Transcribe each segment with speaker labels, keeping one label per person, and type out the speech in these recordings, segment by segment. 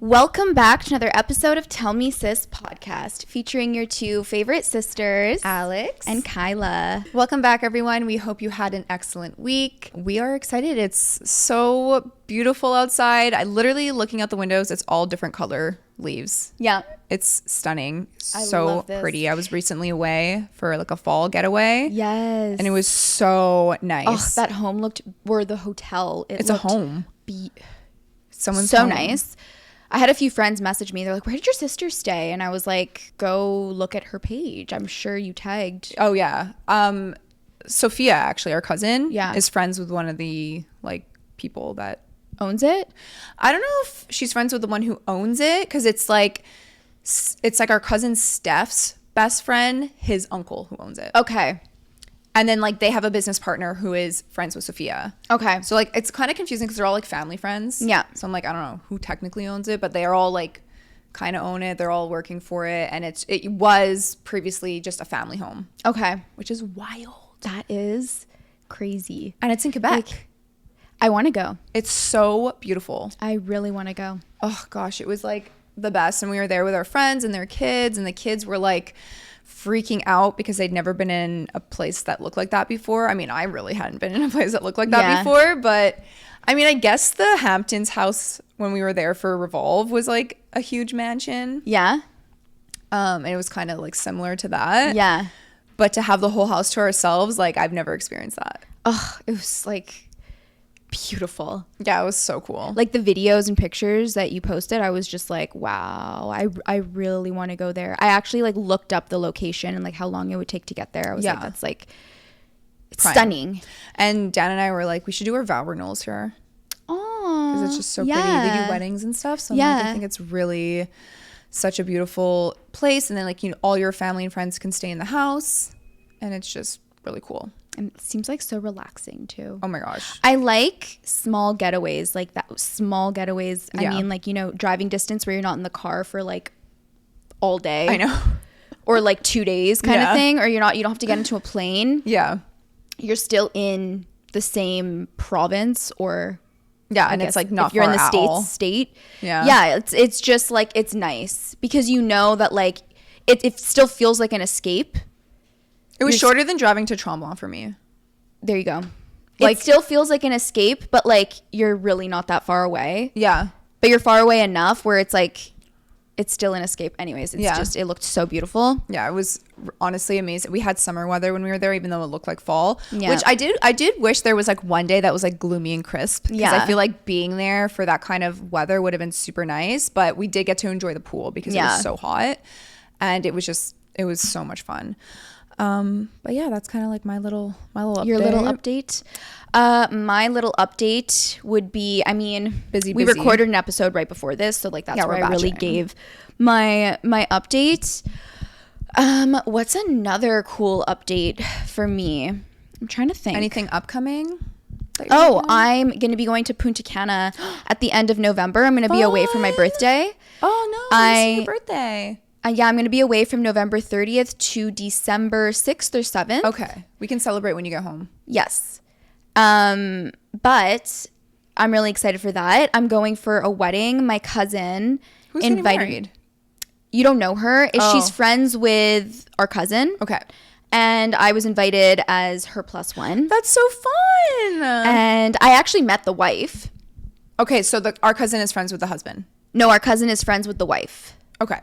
Speaker 1: Welcome back to another episode of Tell Me Sis podcast, featuring your two favorite sisters,
Speaker 2: Alex
Speaker 1: and Kyla.
Speaker 2: Welcome back, everyone. We hope you had an excellent week. We are excited. It's so beautiful outside. I literally looking out the windows, it's all different color leaves.
Speaker 1: Yeah.
Speaker 2: It's stunning.
Speaker 1: I
Speaker 2: So
Speaker 1: love this.
Speaker 2: pretty. I was recently away for like a fall getaway.
Speaker 1: Yes.
Speaker 2: And it was so nice.
Speaker 1: Oh, that home looked, or the hotel.
Speaker 2: It's a home. Someone's
Speaker 1: so
Speaker 2: home.
Speaker 1: nice. I had a few friends message me. They're like, where did your sister stay? And I was like, go look at her page. I'm sure you tagged.
Speaker 2: Oh, yeah. Sophia, actually, our cousin,
Speaker 1: Yeah.
Speaker 2: is friends with one of the like people that
Speaker 1: Owns it?
Speaker 2: I don't know if she's friends with the one who owns it, because it's like our cousin Steph's best friend, his uncle who owns it.
Speaker 1: Okay.
Speaker 2: And then like they have a business partner who is friends with Sophia.
Speaker 1: Okay.
Speaker 2: So like it's kind of confusing because they're all like family friends.
Speaker 1: Yeah.
Speaker 2: So I'm like, I don't know who technically owns it, but they are all like kind of own it. They're all working for it. And it was previously just a family home,
Speaker 1: Okay.
Speaker 2: which is wild.
Speaker 1: That is crazy.
Speaker 2: And it's in Quebec.
Speaker 1: Like, I want to go.
Speaker 2: It's so beautiful.
Speaker 1: I really want to go.
Speaker 2: Oh gosh, it was like the best. And we were there with our friends and their kids, and the kids were like freaking out because they'd never been in a place that looked like that before. I mean, I really hadn't been in a place that looked like that before, but I mean, I guess the Hamptons house when we were there for Revolve was like a huge mansion.
Speaker 1: Yeah.
Speaker 2: And it was kind of like similar to that.
Speaker 1: Yeah.
Speaker 2: But to have the whole house to ourselves, like I've never experienced that.
Speaker 1: Oh, it was like beautiful.
Speaker 2: Yeah, it was so cool.
Speaker 1: Like the videos and pictures that you posted, I was just like, wow, I really want to go there. I actually like looked up the location and like how long it would take to get there. I was like, that's like, it's
Speaker 2: Prime.
Speaker 1: stunning.
Speaker 2: And Dan and I were like, we should do our vow renewals here.
Speaker 1: Oh,
Speaker 2: Because it's just so pretty. They do weddings and stuff. So I'm like, I think it's really such a beautiful place. And then like, you know, all your family and friends can stay in the house. And it's just really cool.
Speaker 1: And it seems like so relaxing too.
Speaker 2: Oh my gosh.
Speaker 1: I like small getaways, like that small getaways. I mean, like, you know, driving distance where you're not in the car for like all day.
Speaker 2: I know.
Speaker 1: Or like 2 days kind of thing. Or you don't have to get into a plane.
Speaker 2: Yeah.
Speaker 1: You're still in the same province or
Speaker 2: And it's like not
Speaker 1: if you're
Speaker 2: far
Speaker 1: in the
Speaker 2: at all.
Speaker 1: state.
Speaker 2: Yeah.
Speaker 1: It's just like, it's nice because you know that like it still feels like an escape.
Speaker 2: It was shorter than driving to Tremblant for me.
Speaker 1: There you go.
Speaker 2: Like,
Speaker 1: it still feels like an escape, but like you're really not that far away.
Speaker 2: Yeah.
Speaker 1: But you're far away enough where it's like it's still an escape anyways. It's just, it looked so beautiful.
Speaker 2: Yeah, it was honestly amazing. We had summer weather when we were there, even though it looked like fall.
Speaker 1: Yeah.
Speaker 2: Which I did wish there was like one day that was like gloomy and crisp. Because I feel like being there for that kind of weather would have been super nice. But we did get to enjoy the pool because it was so hot. And it was so much fun. But yeah, that's kind of like my little update.
Speaker 1: Your little update. My little update would be, I mean, we recorded an episode right before this, so like that's where I really gave my update. What's another cool update for me? I'm trying to think.
Speaker 2: Anything upcoming?
Speaker 1: I'm going to be going to Punta Cana at the end of November. I'm going to be away for my birthday.
Speaker 2: Oh no, it's your birthday.
Speaker 1: Yeah, I'm going to be away from November 30th to December 6th or 7th.
Speaker 2: Okay. We can celebrate when you get home.
Speaker 1: Yes. But I'm really excited for that. I'm going for a wedding. My cousin
Speaker 2: Who's
Speaker 1: invited.
Speaker 2: getting married?
Speaker 1: You don't know her. She's friends with our cousin.
Speaker 2: Okay.
Speaker 1: And I was invited as her plus one.
Speaker 2: That's so fun.
Speaker 1: And I actually met the wife.
Speaker 2: Okay, so our cousin is friends with the husband.
Speaker 1: No, our cousin is friends with the wife.
Speaker 2: Okay.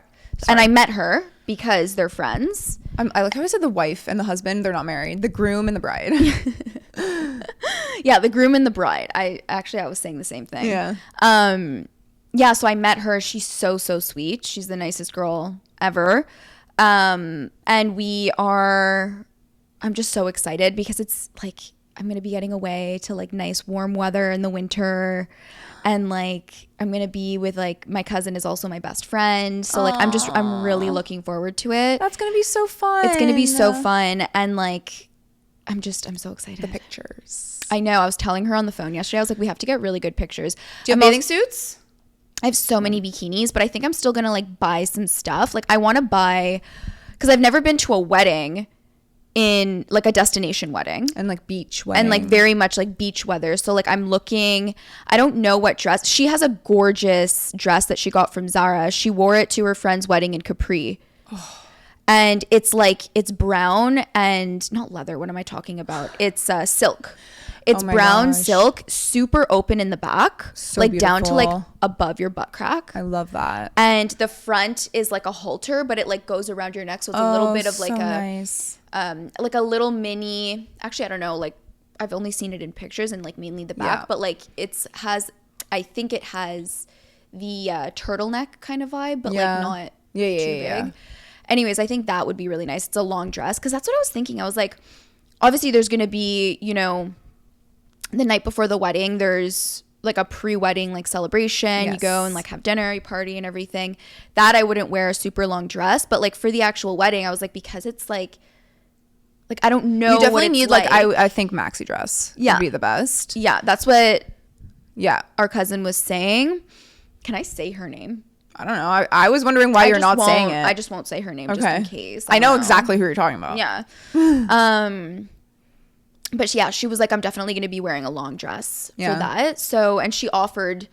Speaker 1: And I met her because they're friends.
Speaker 2: I like how I said the wife and the husband, they're not married. The groom and the bride.
Speaker 1: Yeah, the groom and the bride. I was saying the same thing.
Speaker 2: Yeah.
Speaker 1: Yeah, so I met her. She's so sweet. She's the nicest girl ever. And I'm just so excited because it's like I'm going to be getting away to like nice warm weather in the winter. And like I'm going to be with like my cousin is also my best friend. So like I'm really looking forward to it.
Speaker 2: That's going to be so fun.
Speaker 1: It's going to be so fun. And like I'm so excited.
Speaker 2: The pictures.
Speaker 1: I know. I was telling her on the phone yesterday. I was like, we have to get really good pictures.
Speaker 2: Do you have bathing suits?
Speaker 1: I have so many bikinis, but I think I'm still going to like buy some stuff. Like I want to buy, because I've never been to a wedding in like a destination wedding
Speaker 2: and like beach wedding
Speaker 1: and like very much like beach weather. So like I'm looking, I don't know what dress. She has a gorgeous dress that she got from Zara. She wore it to her friend's wedding in Capri. And it's like, it's brown and not leather. What am I talking about? It's silk. It's brown silk, super open in the back, so like beautiful. Down to like above your butt crack.
Speaker 2: I love that.
Speaker 1: And the front is like a halter, but it like goes around your neck. So it's a little bit of like
Speaker 2: nice.
Speaker 1: Like a little mini, actually, I don't know, like I've only seen it in pictures and like mainly the back, but like I think it has the turtleneck kind of vibe, but like not too big. Anyways, I think that would be really nice. It's a long dress. Cause that's what I was thinking. I was like, obviously there's going to be, you know, the night before the wedding, there's like a pre-wedding like celebration. Yes. You go and like have dinner, you party and everything. That I wouldn't wear a super long dress, but like for the actual wedding, I was like, because it's like I don't know.
Speaker 2: You definitely need like I think maxi dress would be the best.
Speaker 1: Yeah, that's what our cousin was saying. Can I say her name?
Speaker 2: I don't know. I was wondering why you're not saying it.
Speaker 1: I just won't say her name just in case.
Speaker 2: I know exactly who you're talking about.
Speaker 1: Yeah. But yeah, she was like, I'm definitely going to be wearing a long dress for that. So, and she offered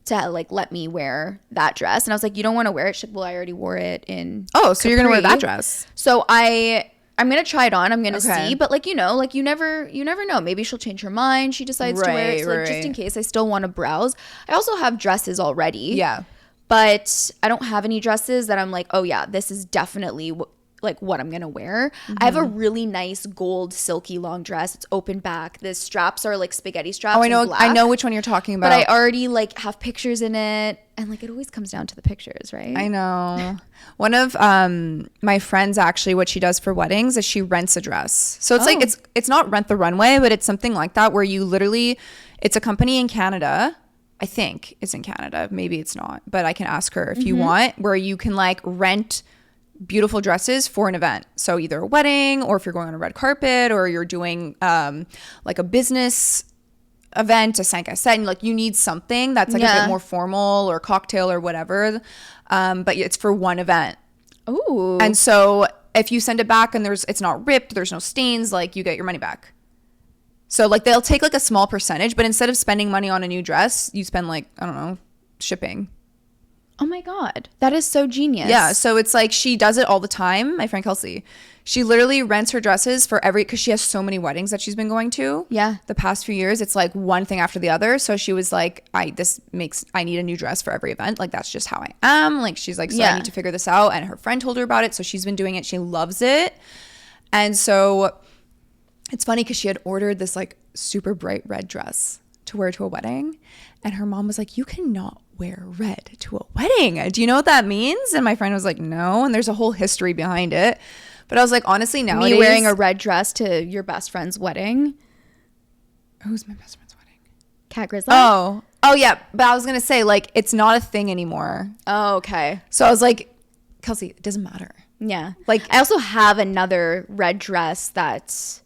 Speaker 1: to like let me wear that dress. And I was like, you don't want to wear it? She's like, well, I already wore it in
Speaker 2: so you're going to wear that dress?
Speaker 1: So I'm going to try it on. I'm going to see. But like, you know, like you never know. Maybe she'll change her mind. She decides to wear it. So like, just in case, I still want to browse. I also have dresses already.
Speaker 2: Yeah.
Speaker 1: But I don't have any dresses that I'm like, oh yeah, this is definitely like what I'm gonna wear. I have a really nice gold silky long dress. It's open back. The straps are like spaghetti straps.
Speaker 2: Oh, I know. I know which one you're talking about.
Speaker 1: But I already like have pictures in it, and like it always comes down to the pictures, right?
Speaker 2: I know. One of my friends, actually, what she does for weddings is she rents a dress. So it's like it's not Rent the Runway, but it's something like that where you literally, it's a company in Canada. I think it's in Canada. Maybe it's not, but I can ask her if you want, where you can like rent beautiful dresses for an event. So either a wedding, or if you're going on a red carpet, or you're doing like a business event, a 5 à 7, and like you need something that's like a bit more formal or cocktail or whatever. But it's for one event.
Speaker 1: Ooh.
Speaker 2: And so if you send it back and it's not ripped, there's no stains, like you get your money back. So like they'll take like a small percentage, but instead of spending money on a new dress, you spend like, I don't know, shipping.
Speaker 1: Oh my God. That is so genius.
Speaker 2: Yeah. So it's like she does it all the time. My friend Kelsey, she literally rents her dresses for because she has so many weddings that she's been going to.
Speaker 1: Yeah.
Speaker 2: The past few years, it's like one thing after the other. So she was like, I need a new dress for every event. Like that's just how I am. Like she's like, so I need to figure this out. And her friend told her about it. So she's been doing it. She loves it. And so it's funny because she had ordered this like super bright red dress to wear to a wedding. And her mom was like, you cannot wear red to a wedding. Do you know what that means? And my friend was like, no. And there's a whole history behind it. But I was like, honestly, nowadays.
Speaker 1: Me wearing a red dress to your best friend's wedding.
Speaker 2: Who's my best friend's wedding?
Speaker 1: Cat Grizzly.
Speaker 2: Oh, yeah. But I was going to say, like, it's not a thing anymore.
Speaker 1: Oh, okay.
Speaker 2: So I was like, Kelsey, it doesn't matter.
Speaker 1: Yeah. Like, I also have another red dress that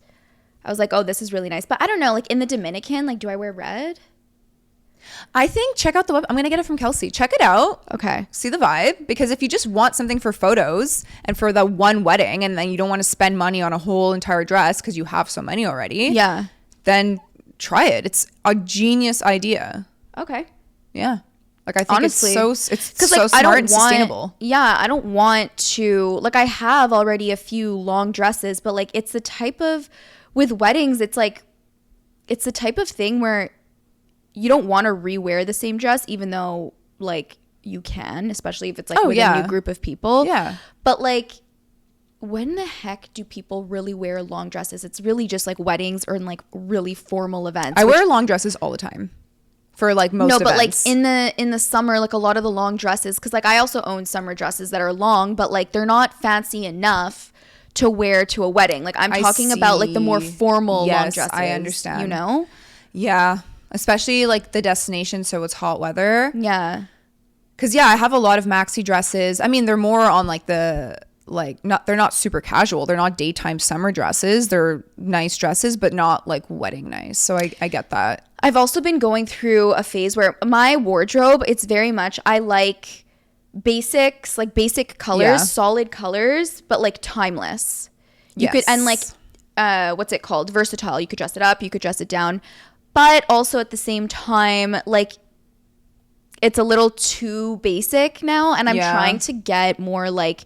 Speaker 1: I was like, oh, this is really nice. But I don't know, like in the Dominican, like, do I wear red?
Speaker 2: I think check out the web. I'm going to get it from Kelsey. Check it out.
Speaker 1: Okay.
Speaker 2: See the vibe. Because if you just want something for photos and for the one wedding, and then you don't want to spend money on a whole entire dress because you have so many already.
Speaker 1: Yeah.
Speaker 2: Then try it. It's a genius idea.
Speaker 1: Okay.
Speaker 2: Yeah. Like I think
Speaker 1: honestly,
Speaker 2: it's so smart and sustainable.
Speaker 1: Yeah. I don't want to, like I have already a few long dresses, but like it's the type of, with weddings, it's like, it's the type of thing where you don't want to rewear the same dress, even though like you can, especially if it's like with a new group of people.
Speaker 2: Yeah.
Speaker 1: But like, when the heck do people really wear long dresses? It's really just like weddings or in like really formal events.
Speaker 2: I wear long dresses all the time for like most events. No, but
Speaker 1: like in the summer, like a lot of the long dresses, because like I also own summer dresses that are long, but like they're not fancy enough to wear to a wedding. Like I'm talking about like the more formal long dresses.
Speaker 2: I understand.
Speaker 1: You know?
Speaker 2: Yeah. Especially like the destination, so it's hot weather.
Speaker 1: Yeah.
Speaker 2: Because I have a lot of maxi dresses. I mean, they're more on like the they're not super casual. They're not daytime summer dresses. They're nice dresses, but not like wedding nice. So I get that.
Speaker 1: I've also been going through a phase where my wardrobe, it's very much, I like basics, like basic colors, solid colors, but like timeless. You could, and like what's it called? Versatile. You could dress it up, you could dress it down. But also at the same time, like, it's a little too basic now. And I'm trying to get more, like,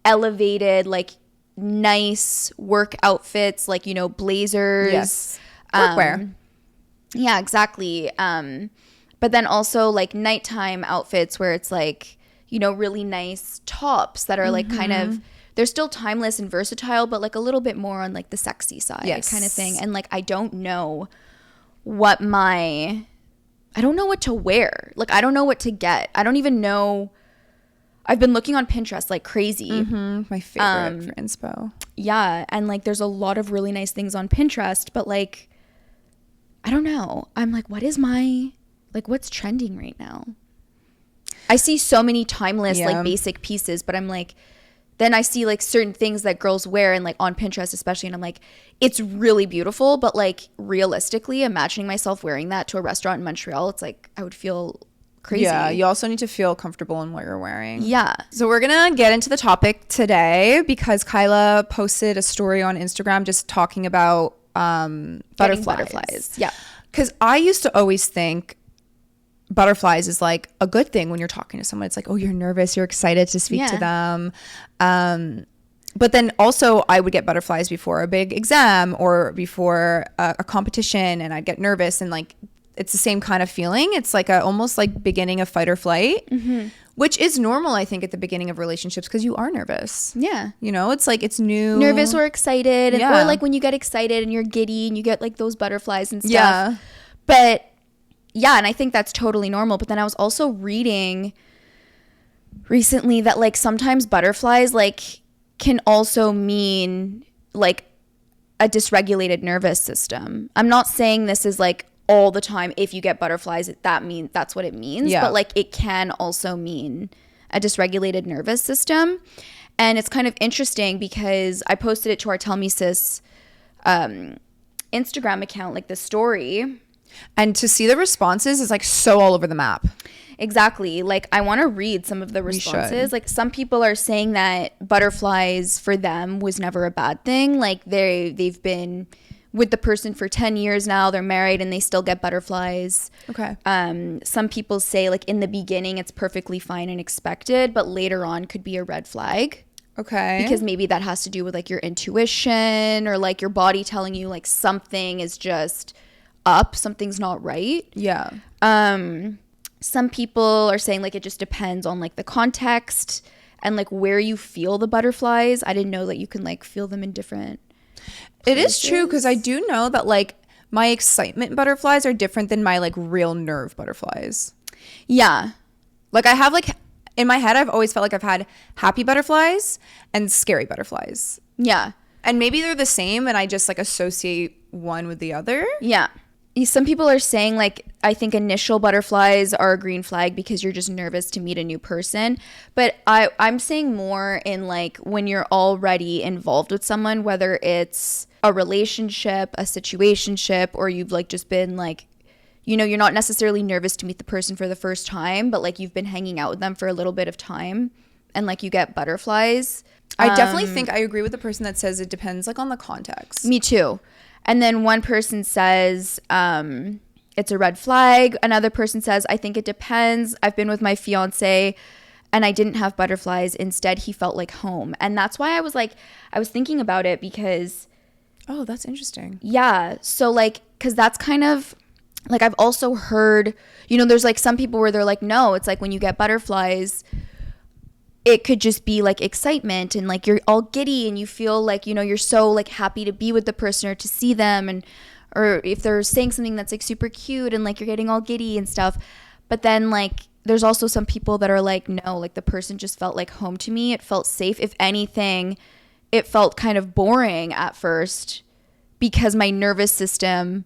Speaker 1: elevated, like, nice work outfits, like, you know, blazers.
Speaker 2: Yes. Workwear.
Speaker 1: Yeah, exactly. But then also, like, nighttime outfits where it's, like, you know, really nice tops that are, like, kind of, they're still timeless and versatile, but, like, a little bit more on, like, the sexy side kind of thing. And, like, I don't know what I don't know what to wear. Like, I don't know what to get. I don't even know. I've been looking on Pinterest like crazy.
Speaker 2: My favorite for inspo.
Speaker 1: Yeah. And, like, there's a lot of really nice things on Pinterest, but, like, I don't know. I'm like, what's trending right now? I see so many timeless, like, basic pieces, but I'm like, then I see, like, certain things that girls wear and, like, on Pinterest especially, and I'm like, it's really beautiful, but, like, realistically, imagining myself wearing that to a restaurant in Montreal, it's like I would feel crazy.
Speaker 2: Yeah, you also need to feel comfortable in what you're wearing.
Speaker 1: Yeah.
Speaker 2: So we're gonna get into the topic today because Kyla posted a story on Instagram just talking about butterflies.
Speaker 1: Yeah.
Speaker 2: Because I used to always think butterflies is like a good thing when you're talking to someone. It's like, oh, you're nervous, you're excited to speak to them. But then also I would get butterflies before a big exam or before a competition, and I'd get nervous, and, like, it's the same kind of feeling. It's like almost like beginning of fight or flight, which is normal, I think, at the beginning of relationships because you are nervous.
Speaker 1: Yeah.
Speaker 2: You know, it's like it's new.
Speaker 1: Nervous or excited. Or, like, when you get excited and you're giddy and you get, like, those butterflies and stuff. Yeah. But yeah, and I think that's totally normal. But then I was also reading recently that, like, sometimes butterflies, like, can also mean, like, a dysregulated nervous system. I'm not saying this is, like, all the time if you get butterflies that's what it means, but, like, it can also mean a dysregulated nervous system. And it's kind of interesting because I posted it to our Tell Me Sis Instagram account, like, the story,
Speaker 2: and to see the responses is, like, so all over the map.
Speaker 1: Exactly. Like, I want to read some of the responses. Like, some people are saying that butterflies for them was never a bad thing. Like, they've been with the person for 10 years now, they're married, and they still get butterflies.
Speaker 2: Okay.
Speaker 1: Some people say, like, in the beginning it's perfectly fine and expected, but later on could be a red flag.
Speaker 2: Okay.
Speaker 1: Because maybe that has to do with, like, your intuition or, like, your body telling you, like, something is just up, something's not right.
Speaker 2: Yeah.
Speaker 1: Some people are saying, like, it just depends on, like, the context and, like, where you feel the butterflies. I didn't know that you can, like, feel them in different places.
Speaker 2: It is true, because I do know that, like, my excitement butterflies are different than my, like, real nerve butterflies.
Speaker 1: Yeah.
Speaker 2: Like, I have, like, in my head, I've always felt like I've had happy butterflies and scary butterflies.
Speaker 1: Yeah.
Speaker 2: And maybe they're the same and I just, like, associate one with the other.
Speaker 1: Yeah. Some people are saying, like, I think initial butterflies are a green flag because you're just nervous to meet a new person. But I'm saying more in, like, when you're already involved with someone, whether it's a relationship, a situationship, or you've, like, just been, like, you know, you're not necessarily nervous to meet the person for the first time, but, like, you've been hanging out with them for a little bit of time and, like, you get butterflies.
Speaker 2: I definitely think I agree with the person that says it depends, like, on the context.
Speaker 1: Me too. And then one person says it's a red flag. Another person says, I think it depends. I've been with my fiance and I didn't have butterflies. Instead, he felt like home. And that's why I was thinking about it because.
Speaker 2: Oh, that's interesting.
Speaker 1: Yeah. So, like, because that's kind of like, I've also heard, you know, there's, like, some people where they're like, no, it's like when you get butterflies, it could just be, like, excitement and, like, you're all giddy and you feel like, you know, you're so, like, happy to be with the person or to see them, and or if they're saying something that's, like, super cute and, like, you're getting all giddy and stuff. But then, like, there's also some people that are like, no, like, the person just felt like home to me. It felt safe. If anything, it felt kind of boring at first because my nervous system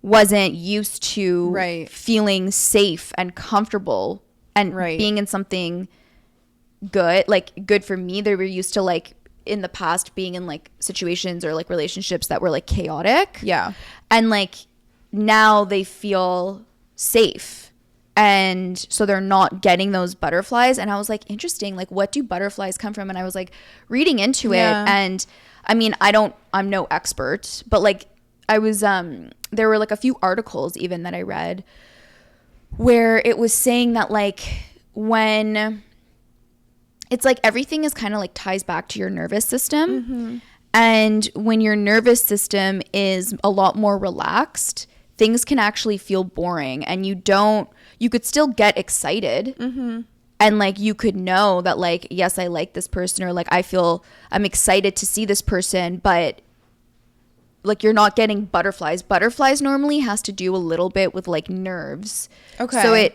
Speaker 1: wasn't used to feeling safe and comfortable and being in something good for me. They were used to, like, in the past being in, like, situations or, like, relationships that were, like, chaotic.
Speaker 2: Yeah.
Speaker 1: And, like, now they feel safe And so they're not getting those butterflies. And I was like, interesting, like what do butterflies come from? And I was like reading into it. And I mean, I'm no expert, but like I was, there were like a few articles even that I read where it was saying that like when it's like everything is kind of like ties back to your nervous system. And when your nervous system is a lot more relaxed, things can actually feel boring, and you could still get excited. And like you could know that like, yes, I like this person, or like I'm excited to see this person, but like you're not getting butterflies. Butterflies normally has to do a little bit with like nerves. So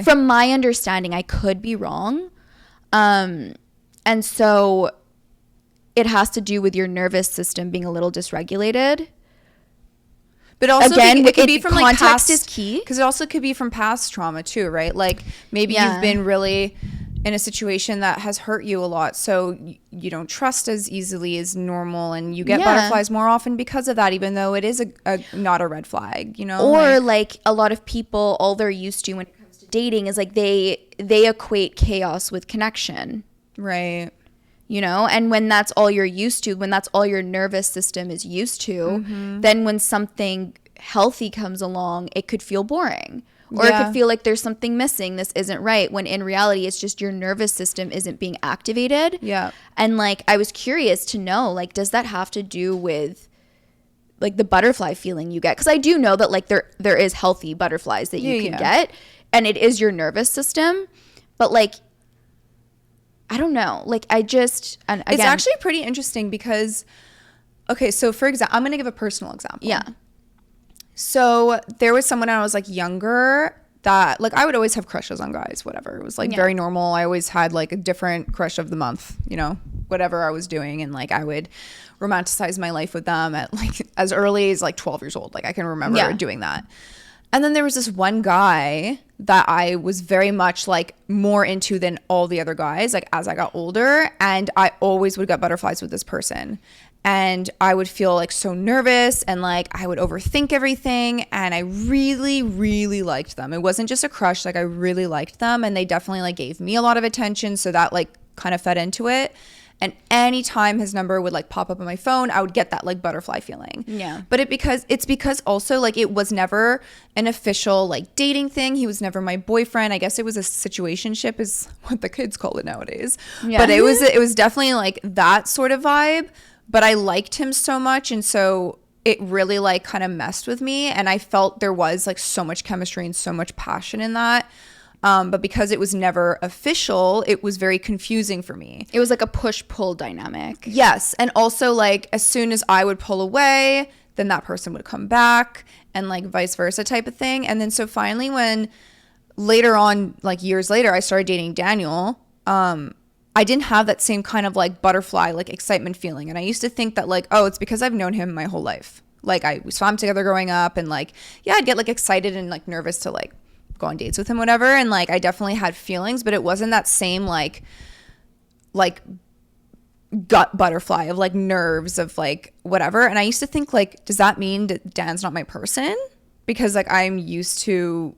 Speaker 1: from my understanding, I could be wrong. And so it has to do with your nervous system being a little dysregulated. But also, again, it could be from like past, is key,
Speaker 2: because it also could be from past trauma too, right? Like maybe you've been really in a situation that has hurt you a lot, so you don't trust as easily as normal, and you get butterflies more often because of that, even though it is a not a red flag, you know?
Speaker 1: Or like a lot of people, all they're used to when it comes to dating is like they equate chaos with connection,
Speaker 2: right?
Speaker 1: You know, and when that's all you're used to, when that's all your nervous system is used to, then when something healthy comes along, it could feel boring, or it could feel like there's something missing. This isn't right, when in reality, it's just your nervous system isn't being activated.
Speaker 2: Yeah.
Speaker 1: And like, I was curious to know, like, does that have to do with like the butterfly feeling you get? Because I do know that like there is healthy butterflies that you can get, and it is your nervous system, but like, I don't know. Like, I just... And again,
Speaker 2: it's actually pretty interesting because... Okay, so for example... I'm going to give a personal example.
Speaker 1: Yeah.
Speaker 2: So there was someone when I was, like, younger that... Like, I would always have crushes on guys, whatever. It was, like, very normal. I always had, like, a different crush of the month, you know? Whatever I was doing. And, like, I would romanticize my life with them at, like, as early as, like, 12 years old. Like, I can remember doing that. And then there was this one guy that I was very much like more into than all the other guys, like as I got older, and I always would get butterflies with this person. And I would feel like so nervous, and like I would overthink everything, and I really, really liked them. It wasn't just a crush, like I really liked them, and they definitely like gave me a lot of attention, so that like kind of fed into it. And anytime his number would like pop up on my phone, I would get that like butterfly feeling.
Speaker 1: Yeah.
Speaker 2: But it's because also like it was never an official like dating thing. He was never my boyfriend. I guess it was a situationship is what the kids call it nowadays. Yeah. But it was definitely like that sort of vibe. But I liked him so much, and so it really like kind of messed with me, and I felt there was like so much chemistry and so much passion in that. But because it was never official, it was very confusing for me.
Speaker 1: It was like a push-pull dynamic.
Speaker 2: Yes. And also like as soon as I would pull away, then that person would come back, and like vice versa type of thing. And then so finally when later on, like years later, I started dating Daniel, I didn't have that same kind of like butterfly, like excitement feeling. And I used to think that like, oh, it's because I've known him my whole life. Like we swam together growing up, and like, yeah, I'd get like excited and like nervous to like go on dates with him, whatever, and like I definitely had feelings, but it wasn't that same like gut butterfly of like nerves of like whatever. And I used to think like, does that mean that Dan's not my person? Because like I'm used to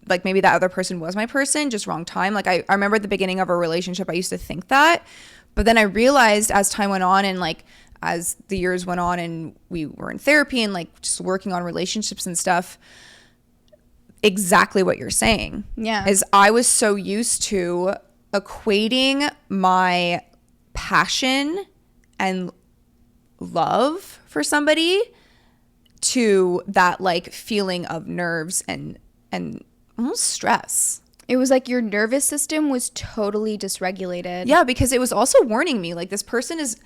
Speaker 2: like maybe that other person was my person, just wrong time. Like I remember at the beginning of our relationship I used to think that, but then I realized as time went on, and like as the years went on and we were in therapy and like just working on relationships and stuff, exactly what you're saying.
Speaker 1: Yeah.
Speaker 2: Is I was so used to equating my passion and love for somebody to that like feeling of nerves and almost stress.
Speaker 1: It was like your nervous system was totally dysregulated.
Speaker 2: Yeah, because it was also warning me like this person is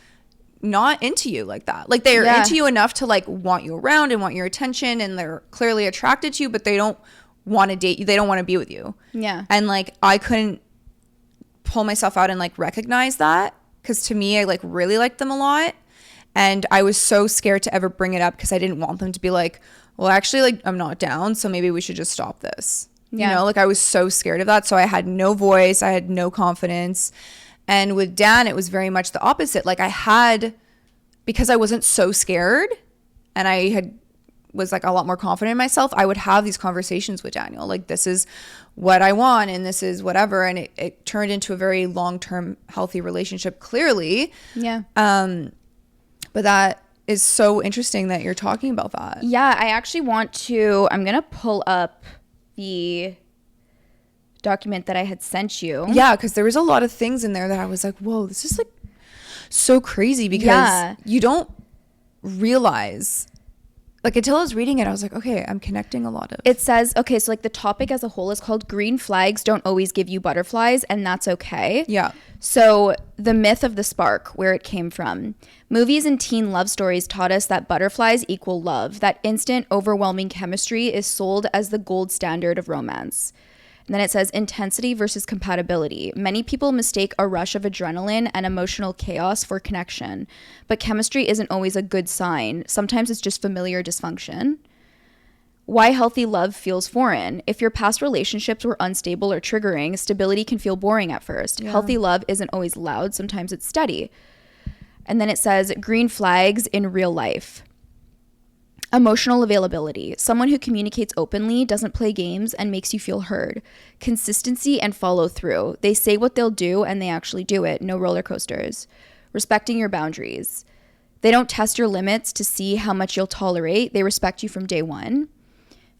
Speaker 2: not into you like that. Like they're into you enough to like want you around and want your attention, and they're clearly attracted to you, but they don't want to date you. They don't want to be with you.
Speaker 1: Yeah.
Speaker 2: And like I couldn't pull myself out and like recognize that, because to me I like really liked them a lot, and I was so scared to ever bring it up because I didn't want them to be like, well actually like I'm not down, so maybe we should just stop this. Yeah. You know, like I was so scared of that, so I had no voice, I had no confidence. And with Dan it was very much the opposite. Like I had, because I wasn't so scared and I had was like a lot more confident in myself, I would have these conversations with Daniel. Like, this is what I want and this is whatever. And it turned into a very long-term healthy relationship, clearly.
Speaker 1: Yeah.
Speaker 2: But that is so interesting that you're talking about that.
Speaker 1: Yeah, I actually I'm going to pull up the document that I had sent you.
Speaker 2: Yeah, because there was a lot of things in there that I was like, whoa, this is like so crazy, because you don't realize, like, until I was reading it, I was like, okay, I'm connecting a lot of
Speaker 1: it. Says, okay, so like the topic as a whole is called green flags don't always give you butterflies, and that's okay.
Speaker 2: Yeah.
Speaker 1: So the myth of the spark, where it came from. Movies and teen love stories taught us that butterflies equal love, that instant overwhelming chemistry is sold as the gold standard of romance. And then it says intensity versus compatibility. Many people mistake a rush of adrenaline and emotional chaos for connection, but chemistry isn't always a good sign. Sometimes it's just familiar dysfunction. Why healthy love feels foreign. If your past relationships were unstable or triggering, stability can feel boring at first. Yeah. Healthy love isn't always loud. Sometimes it's steady. And then it says green flags in real life. Emotional availability. Someone who communicates openly, doesn't play games, and makes you feel heard. Consistency and follow through. They say what they'll do and they actually do it. No roller coasters. Respecting your boundaries. They don't test your limits to see how much you'll tolerate. They respect you from day one.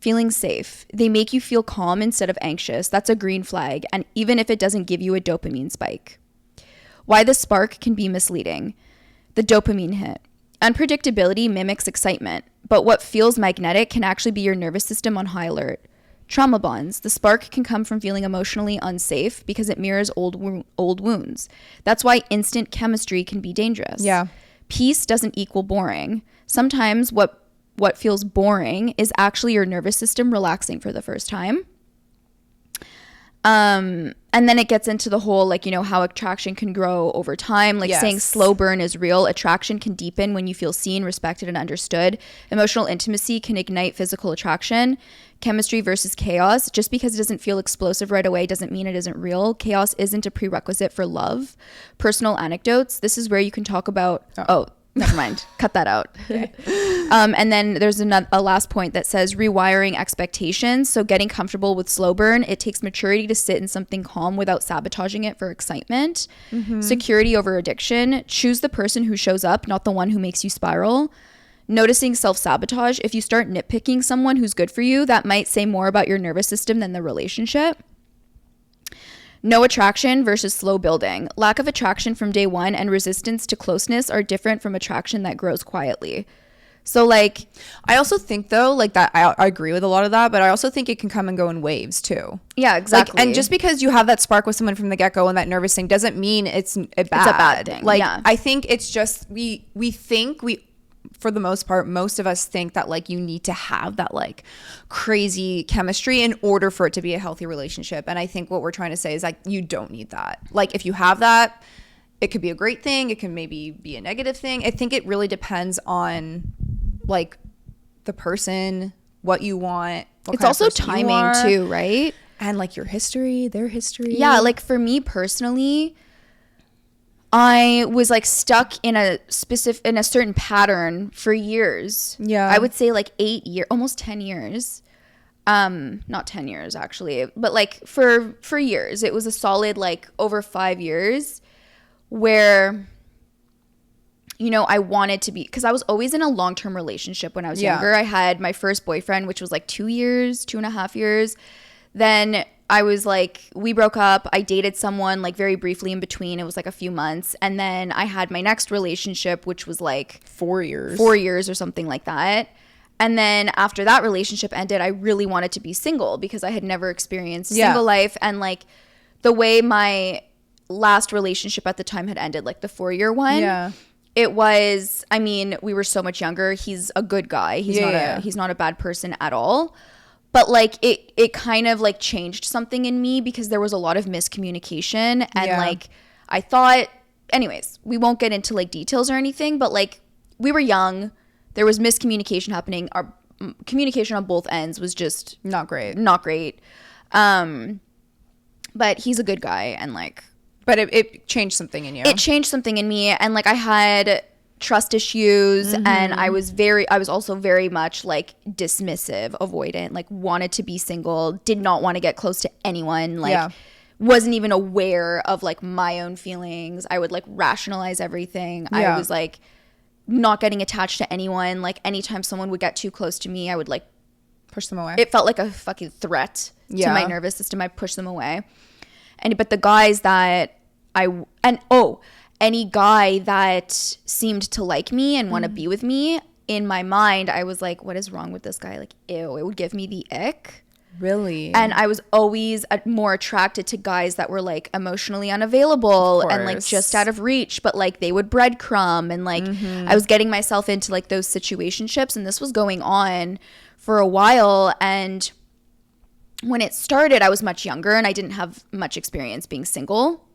Speaker 1: Feeling safe. They make you feel calm instead of anxious. That's a green flag, and even if it doesn't give you a dopamine spike. Why the spark can be misleading. The dopamine hit. Unpredictability mimics excitement, but what feels magnetic can actually be your nervous system on high alert. Trauma bonds. The spark can come from feeling emotionally unsafe because it mirrors old wounds. That's why instant chemistry can be dangerous.
Speaker 2: Yeah.
Speaker 1: Peace doesn't equal boring. Sometimes what feels boring is actually your nervous system relaxing for the first time. And then it gets into the whole, like, you know, how attraction can grow over time. Like, saying slow burn is real. Attraction can deepen when you feel seen, respected, and understood. Emotional intimacy can ignite physical attraction. Chemistry versus chaos. Just because it doesn't feel explosive right away doesn't mean it isn't real. Chaos isn't a prerequisite for love. Personal anecdotes. This is where you can talk about... Never mind. Cut that out. Okay. And then there's a last point that says rewiring expectations. So getting comfortable with slow burn. It takes maturity to sit in something calm without sabotaging it for excitement. Mm-hmm. Security over addiction. Choose the person who shows up, not the one who makes you spiral. Noticing self-sabotage. If you start nitpicking someone who's good for you, that might say more about your nervous system than the relationship. No attraction versus slow building. Lack of attraction from day one and resistance to closeness are different from attraction that grows quietly. So, like,
Speaker 2: I also think, though, like, that I agree with a lot of that, but I also think it can come and go in waves too.
Speaker 1: Yeah, exactly.
Speaker 2: Like, and just because you have that spark with someone from the get-go and that nervous thing doesn't mean it's a bad
Speaker 1: thing.
Speaker 2: Like, yeah. I think it's just we think for the most part, most of us think that, like, you need to have that, like, crazy chemistry in order for it to be a healthy relationship. And I think what we're trying to say is, like, you don't need that. Like, if you have that, it could be a great thing. It can maybe be a negative thing. I think it really depends on, like, the person, what you want.
Speaker 1: It's also timing too, right?
Speaker 2: And, like, your history, their history.
Speaker 1: Yeah, like, for me personally, I was, like, stuck in a certain pattern for years.
Speaker 2: Yeah.
Speaker 1: I would say, like, 8 years, almost 10 years. Not 10 years, actually. But, like, for years. It was a solid, like, over 5 years where, you know, I wanted to be... Because I was always in a long-term relationship when I was younger. I had my first boyfriend, which was, like, 2.5 years. Then... I was like, we broke up. I dated someone like very briefly in between. It was like a few months. And then I had my next relationship, which was like
Speaker 2: 4 years.
Speaker 1: 4 years or something like that. And then after that relationship ended, I really wanted to be single because I had never experienced single life. And like the way my last relationship at the time had ended, like the 4-year one, it was, I mean, we were so much younger. He's a good guy. He's not a bad person at all. But, like, it kind of, like, changed something in me because there was a lot of miscommunication. And, like, I thought... Anyways, we won't get into, like, details or anything. But, like, we were young. There was miscommunication happening. Our communication on both ends was just...
Speaker 2: Not great.
Speaker 1: But he's a good guy. And, like...
Speaker 2: But it changed something in you.
Speaker 1: It changed something in me. And, like, I had trust issues, and I was also very much like dismissive, avoidant, like wanted to be single, did not want to get close to anyone, like wasn't even aware of like my own feelings. I would like rationalize everything. I was like not getting attached to anyone. Like anytime someone would get too close to me, I would like
Speaker 2: push them away.
Speaker 1: It felt like a fucking threat to my nervous system. I pushed them away. But the guys that any guy that seemed to like me and want to be with me, in my mind, I was like, what is wrong with this guy? Like, ew, it would give me the ick.
Speaker 2: Really?
Speaker 1: And I was always more attracted to guys that were like emotionally unavailable and like just out of reach, but like they would breadcrumb, and like I was getting myself into like those situationships, and this was going on for a while. And when it started, I was much younger and I didn't have much experience being single.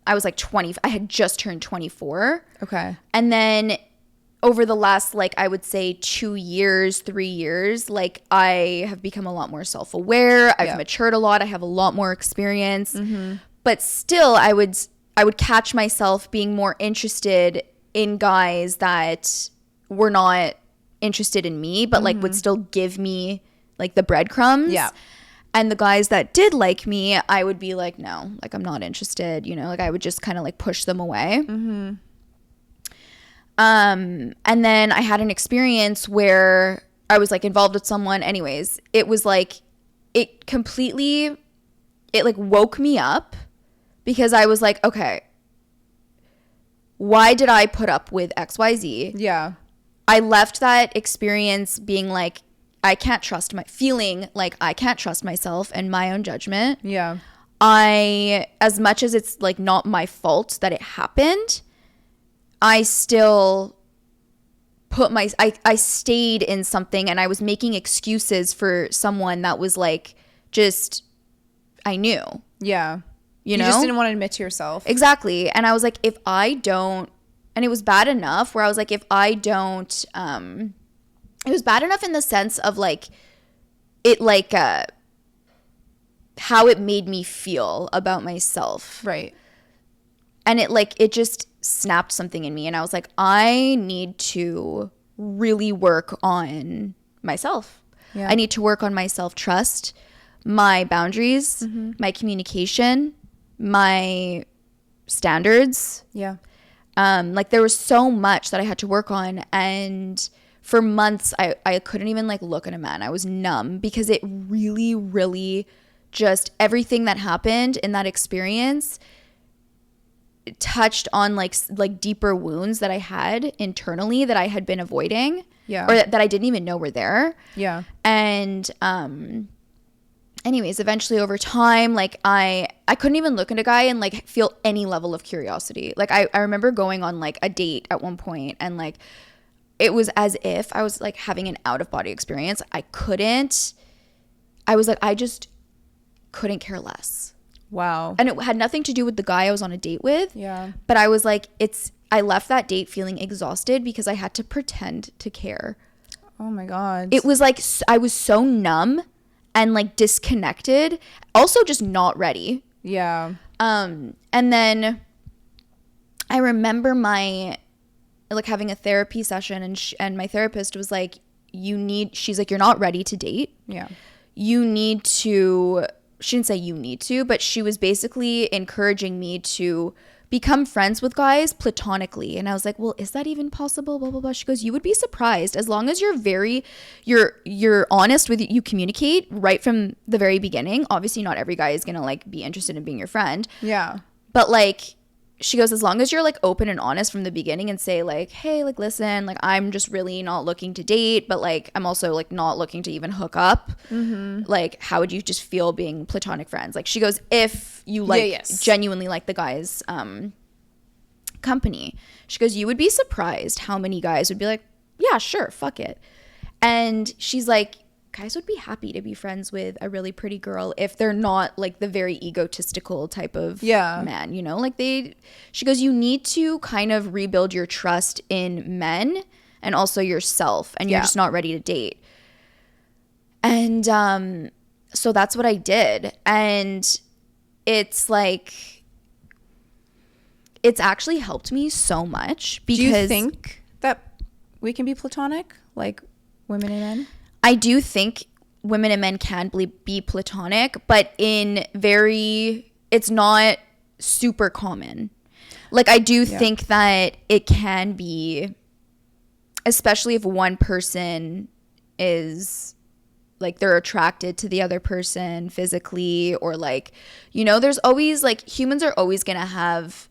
Speaker 1: I was like 20. I had just turned 24.
Speaker 2: Okay.
Speaker 1: And then over the last, like, I would say 2 years, 3 years, like I have become a lot more self-aware. I've matured a lot. I have a lot more experience. But still, I would catch myself being more interested in guys that were not interested in me, but like would still give me like the breadcrumbs. Yeah. And the guys that did like me, I would be like, no, like I'm not interested, you know, like I would just kind of like push them away. And then I had an experience where I was like involved with someone. Anyways, it was like, it like woke me up, because I was like, okay, why did I put up with XYZ? Yeah. I left that experience being like, I can't trust feeling like I can't trust myself and my own judgment. Yeah. As much as it's like not my fault that it happened, I still I stayed in something, and I was making excuses for someone that was like, just, I knew. Yeah. You know?
Speaker 2: You just didn't want to admit to yourself.
Speaker 1: Exactly. And I was like, if I don't, and it was bad enough where I was like, if I don't, it was bad enough in the sense of like it like how it made me feel about myself. Right. And it just snapped something in me, and I was like, I need to really work on myself. Yeah. I need to work on my self-trust, my boundaries, my communication, my standards. Yeah. Like there was so much that I had to work on, and for months, I couldn't even like look at a man. I was numb, because it really, really just, everything that happened in that experience touched on like deeper wounds that I had internally that I had been avoiding. Yeah. Or that I didn't even know were there. Yeah. And anyways, eventually over time, like I couldn't even look at a guy and like feel any level of curiosity. Like I remember going on like a date at one point, and like it was as if I was like having an out of body experience. I was like, I just couldn't care less. Wow. And it had nothing to do with the guy I was on a date with. Yeah. But I was like, I left that date feeling exhausted because I had to pretend to care.
Speaker 2: Oh my God.
Speaker 1: It was like, I was so numb and like disconnected. Also just not ready. Yeah. And then I remember like having a therapy session, and my therapist was like, she's like, you're not ready to date. Yeah. You need to, she didn't say you need to, but she was basically encouraging me to become friends with guys platonically. And I was like, well, is that even possible? Blah, blah, blah. She goes, you would be surprised, as long as you're honest with you communicate right from the very beginning. Obviously not every guy is going to like be interested in being your friend. Yeah. But like, she goes, as long as you're like open and honest from the beginning and say like, hey, like, listen, like I'm just really not looking to date, but like I'm also like not looking to even hook up. Like, how would you just feel being platonic friends? Like, she goes, if you like genuinely like the guy's company, she goes, you would be surprised how many guys would be like, yeah, sure, fuck it. And she's like, guys would be happy to be friends with a really pretty girl if they're not like the very egotistical type of man, you know, like she goes, you need to kind of rebuild your trust in men and also yourself, and you're just not ready to date. And so that's what I did. And it's like, it's actually helped me so much because...
Speaker 2: Do you think that we can be platonic, like women and men?
Speaker 1: I do think women and men can be platonic, but it's not super common. Like, I do think that it can be, especially if one person is, like, they're attracted to the other person physically, or, like, you know, there's always, like, humans are always going to have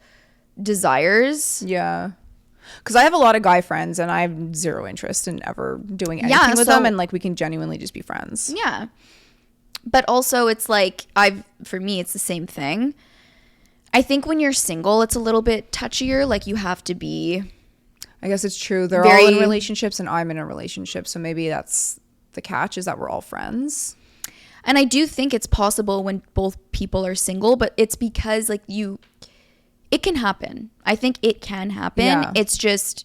Speaker 1: desires.
Speaker 2: Yeah. Because I have a lot of guy friends, and I have zero interest in ever doing anything with them, and, like, we can genuinely just be friends.
Speaker 1: Yeah. But also, it's, like, for me, it's the same thing. I think when you're single, it's a little bit touchier. Like, you have to be...
Speaker 2: I guess it's true. They're all in relationships and I'm in a relationship. So maybe that's the catch, is that we're all friends.
Speaker 1: And I do think it's possible when both people are single, but it's because, like, it can happen. I think it can happen. Yeah. It's just...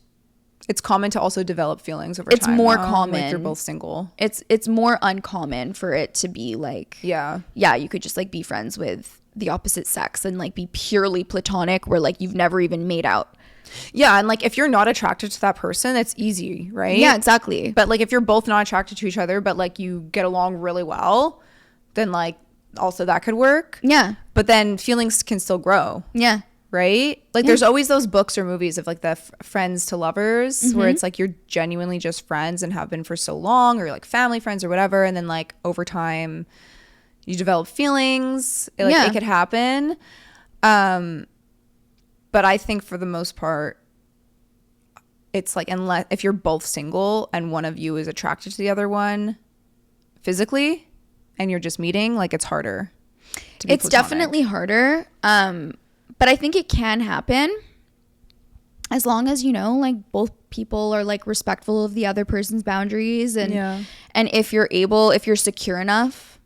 Speaker 2: It's common to also develop feelings over time.
Speaker 1: It's more common.
Speaker 2: Like, you're both single.
Speaker 1: It's more uncommon for it to be, like...
Speaker 2: Yeah,
Speaker 1: you could just, like, be friends with the opposite sex and, like, be purely platonic where, like, you've never even made out.
Speaker 2: Yeah, and, like, if you're not attracted to that person, that's easy, right?
Speaker 1: Yeah, exactly.
Speaker 2: But, like, if you're both not attracted to each other, but, like, you get along really well, then, like, also that could work.
Speaker 1: Yeah.
Speaker 2: But then feelings can still grow.
Speaker 1: Yeah.
Speaker 2: Right? Like, there's always those books or movies of, like, the friends to lovers, where it's, like, you're genuinely just friends and have been for so long, or, like, family friends or whatever, and then, like, over time you develop feelings. It could happen. But I think for the most part, it's like, unless if you're both single and one of you is attracted to the other one physically and you're just meeting, like, it's harder to be
Speaker 1: It's
Speaker 2: platonic.
Speaker 1: Definitely harder. But I think it can happen as long as, you know, like, both people are, like, respectful of the other person's boundaries, and if you're secure enough,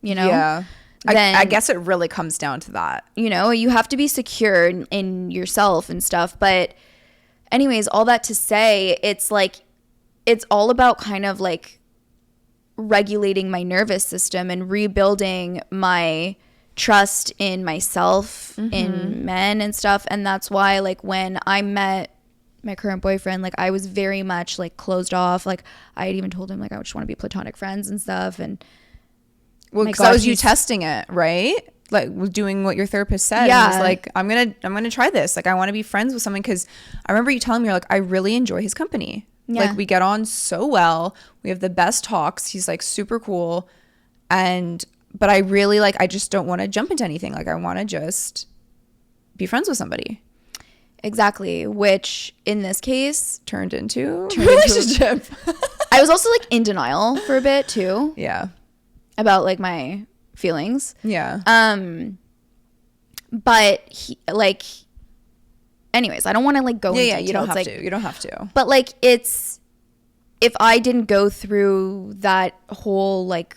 Speaker 1: you know.
Speaker 2: Yeah.
Speaker 1: Then,
Speaker 2: I guess it really comes down to that.
Speaker 1: You know, you have to be secure in yourself and stuff. But anyways, all that to say, it's like, it's all about kind of, like, regulating my nervous system and rebuilding my trust in myself, in men and stuff. And that's why, like, when I met my current boyfriend, like, I was very much, like, closed off. Like, I had even told him, like, I just want to be platonic friends and stuff. And
Speaker 2: well, because that was you testing it, right? Like, doing what your therapist said. Yeah. And was like, I'm gonna try this. Like, I want to be friends with someone, because I remember you telling me, you're like, I really enjoy his company. Yeah. Like, we get on so well. We have the best talks. He's, like, super cool. But I really, like, I just don't want to jump into anything. Like, I want to just be friends with somebody.
Speaker 1: Exactly. Which in this case
Speaker 2: turned into a relationship.
Speaker 1: I was also, like, in denial for a bit too.
Speaker 2: Yeah.
Speaker 1: About, like, my feelings.
Speaker 2: Yeah.
Speaker 1: But anyways, I don't want to, like, go into
Speaker 2: details. You don't have to.
Speaker 1: But, like, if I didn't go through that whole, like,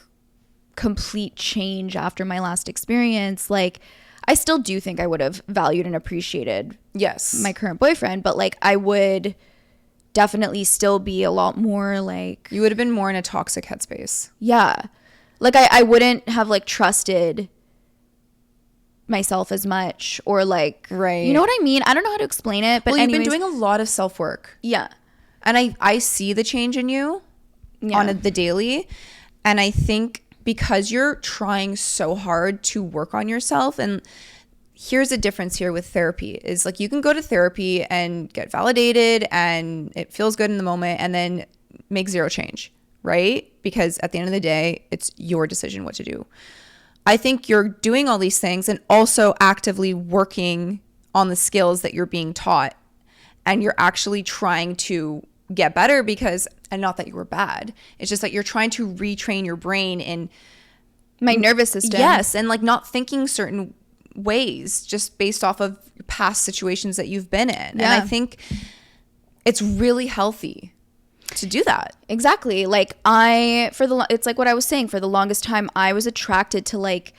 Speaker 1: complete change after my last experience, like, I still do think I would have valued and appreciated my current boyfriend, but, like, I would definitely still be a lot more, like...
Speaker 2: You would have been more in a toxic headspace.
Speaker 1: Yeah. Like, I wouldn't have, like, trusted myself as much, or, like...
Speaker 2: Right.
Speaker 1: You know what I mean? I don't know how to explain it, but
Speaker 2: you've been doing a lot of self-work.
Speaker 1: Yeah.
Speaker 2: And I see the change in you on the daily, and I think... because you're trying so hard to work on yourself. And here's the difference here with therapy is, like, you can go to therapy and get validated and it feels good in the moment and then make zero change, right? Because at the end of the day, it's your decision what to do. I think you're doing all these things and also actively working on the skills that you're being taught, and you're actually trying to get better, because, and not that you were bad, it's just that you're trying to retrain your brain in
Speaker 1: my nervous system.
Speaker 2: Yes. And, like, not thinking certain ways just based off of past situations that you've been in. Yeah. And I think it's really healthy to do that.
Speaker 1: Exactly. Like, it's like what I was saying, for the longest time I was attracted to, like,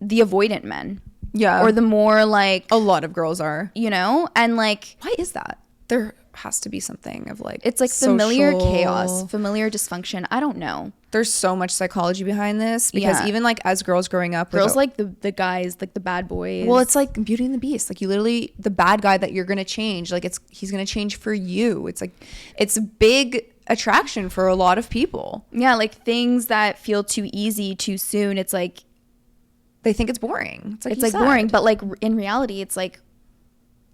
Speaker 1: the avoidant men.
Speaker 2: Yeah.
Speaker 1: Or the more, like,
Speaker 2: a lot of girls are,
Speaker 1: you know, and, like,
Speaker 2: why is that? there has to be something of like,
Speaker 1: it's like familiar chaos, familiar dysfunction. I don't know.
Speaker 2: There's so much psychology behind this, because even like as girls growing up,
Speaker 1: girls like the guys, like the bad boys.
Speaker 2: Well, it's like Beauty and the Beast. Like, you literally, the bad guy that you're gonna change, like he's gonna change for you. It's like, it's a big attraction for a lot of people.
Speaker 1: Yeah, like things that feel too easy too soon. It's like
Speaker 2: they think it's boring.
Speaker 1: It's like boring, but like in reality, it's like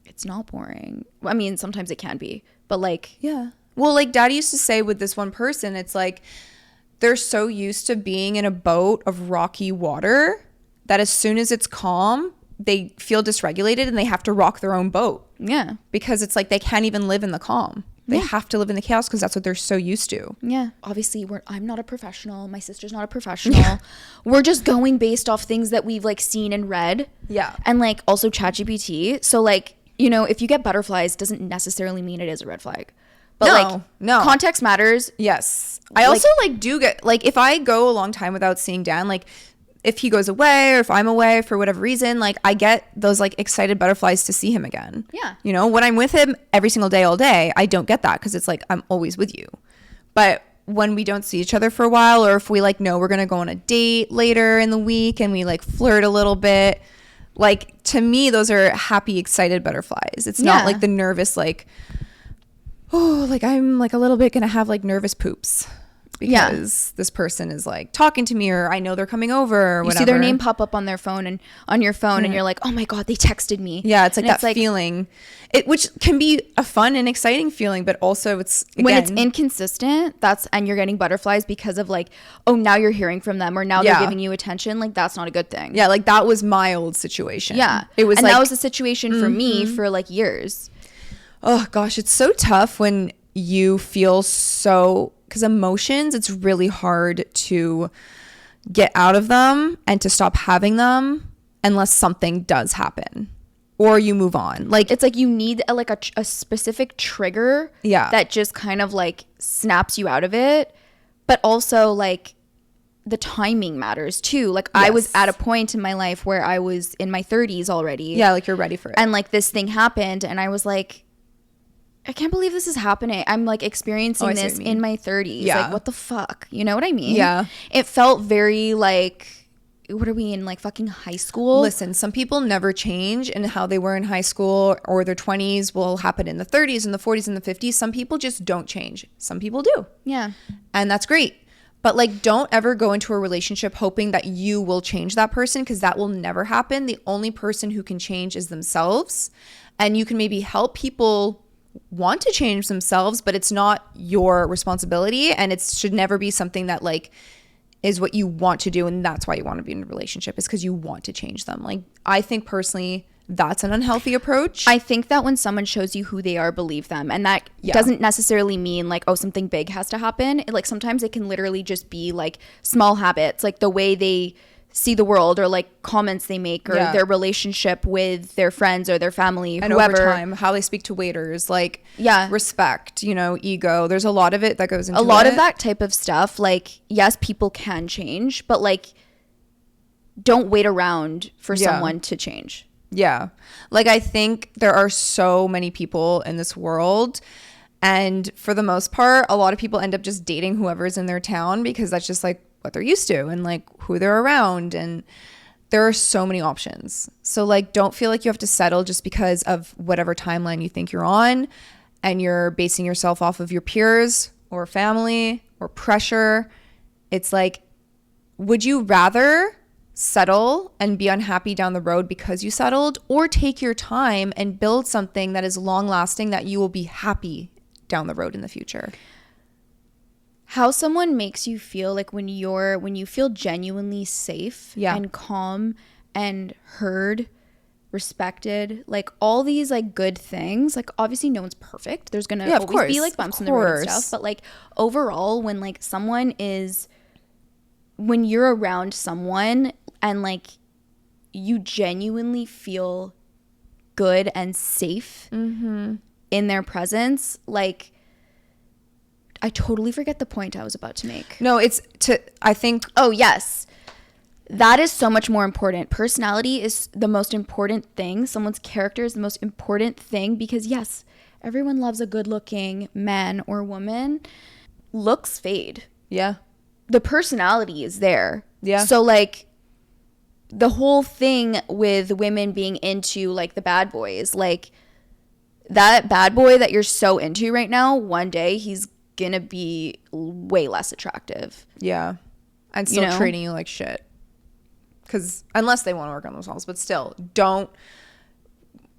Speaker 1: it's not boring. I mean, sometimes it can be, but like,
Speaker 2: yeah. Well, like Daddy used to say with this one person, it's like they're so used to being in a boat of rocky water that as soon as it's calm, they feel dysregulated and they have to rock their own boat.
Speaker 1: Yeah.
Speaker 2: Because it's like they can't even live in the calm. They have to live in the chaos because that's what they're so used to.
Speaker 1: Yeah. Obviously, I'm not a professional. My sister's not a professional. We're just going based off things that we've like seen and read.
Speaker 2: Yeah.
Speaker 1: And like also ChatGPT. So like, you know, if you get butterflies, doesn't necessarily mean it is a red flag. But no. Context matters.
Speaker 2: Yes. I also like do get, like, if I go a long time without seeing Dan, like if he goes away or if I'm away for whatever reason, like I get those like excited butterflies to see him again.
Speaker 1: Yeah.
Speaker 2: You know, when I'm with him every single day, all day, I don't get that because it's like I'm always with you. But when we don't see each other for a while, or if we like know we're going to go on a date later in the week and we like flirt a little bit, like to me, those are happy, excited butterflies. It's not like the nervous, like, oh, like I'm like a little bit going to have like nervous poops. Because this person is like talking to me, or I know they're coming over, or whatever.
Speaker 1: You see their name pop up on their phone and on your phone, and you're like, oh my God, they texted me.
Speaker 2: Yeah, it's like that feeling, which can be a fun and exciting feeling, but also it's, again,
Speaker 1: when it's inconsistent, and you're getting butterflies because of like, oh, now you're hearing from them, or now they're giving you attention. Like, that's not a good thing.
Speaker 2: Yeah, like that was my old situation.
Speaker 1: Yeah,
Speaker 2: it was,
Speaker 1: and
Speaker 2: like,
Speaker 1: that was a situation for me for like years.
Speaker 2: Oh gosh, it's so tough when you feel so, because emotions, it's really hard to get out of them and to stop having them unless something does happen or you move on. Like,
Speaker 1: it's like you need a specific trigger that just kind of like snaps you out of it. But also like the timing matters too. Like I was at a point in my life where I was in my 30s already.
Speaker 2: Yeah, like you're ready for it.
Speaker 1: And like this thing happened and I was like, I can't believe this is happening. I'm like experiencing this in my 30s. Yeah. Like, what the fuck? You know what I mean?
Speaker 2: Yeah.
Speaker 1: It felt very like, what are we in, like fucking high school?
Speaker 2: Listen, some people never change, and how they were in high school or their 20s will happen in the 30s and the 40s and the 50s. Some people just don't change. Some people do.
Speaker 1: Yeah.
Speaker 2: And that's great. But like, don't ever go into a relationship hoping that you will change that person, because that will never happen. The only person who can change is themselves. And you can maybe help people want to change themselves, but it's not your responsibility, and it should never be something that like is what you want to do, and that's why you want to be in a relationship, is because you want to change them. Like, I think personally that's an unhealthy approach.
Speaker 1: I think that when someone shows you who they are, believe them, and that doesn't necessarily mean like, oh, something big has to happen. Like sometimes it can literally just be like small habits, like the way they see the world, or like comments they make, or their relationship with their friends or their family,
Speaker 2: and
Speaker 1: whoever.
Speaker 2: Over time, how they speak to waiters, like respect, you know, ego. There's a lot of it that goes into
Speaker 1: a lot of that type of stuff. Like, yes, people can change, but like, don't wait around for someone to change.
Speaker 2: Yeah. Like, I think there are so many people in this world, and for the most part, a lot of people end up just dating whoever's in their town, because that's just like what they're used to and like who they're around, and there are so many options. So like, don't feel like you have to settle just because of whatever timeline you think you're on, and you're basing yourself off of your peers or family or pressure. It's like, would you rather settle and be unhappy down the road because you settled, or take your time and build something that is long lasting, that you will be happy down the road in the future?
Speaker 1: How someone makes you feel, like when you feel genuinely safe and calm and heard, respected, like all these like good things. Like obviously no one's perfect. There's gonna always be like bumps in the road and stuff. But like overall, when you're around someone and like you genuinely feel good and safe in their presence, like, I totally forget the point I was about to make.
Speaker 2: No, I think.
Speaker 1: Oh, yes. That is so much more important. Personality is the most important thing. Someone's character is the most important thing, because yes, everyone loves a good looking man or woman. Looks fade.
Speaker 2: Yeah.
Speaker 1: The personality is there.
Speaker 2: Yeah.
Speaker 1: So like the whole thing with women being into like the bad boys, like that bad boy that you're so into right now, one day he's gonna be way less attractive.
Speaker 2: Yeah. And still treating you like shit. Because unless they want to work on themselves, but still, don't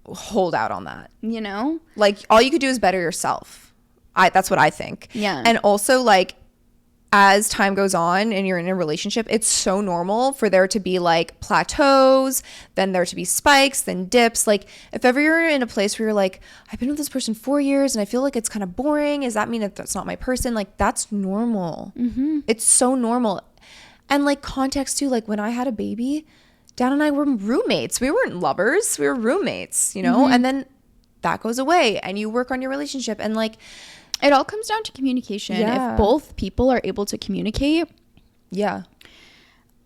Speaker 2: hold out on that.
Speaker 1: You know?
Speaker 2: Like, all you could do is better yourself. That's what I think.
Speaker 1: Yeah.
Speaker 2: And also, like, as time goes on and you're in a relationship, it's so normal for there to be like plateaus, then there to be spikes, then dips. Like, if ever you're in a place where you're like, I've been with this person 4 years and I feel like it's kind of boring, does that mean that that's not my person? Like, that's normal. Mm-hmm. It's so normal. And like, context too, like when I had a baby, Dan and I were roommates. We weren't lovers, we were roommates, you know? Mm-hmm. And then that goes away and you work on your relationship, and like,
Speaker 1: it all comes down to communication. Yeah. If both people are able to communicate,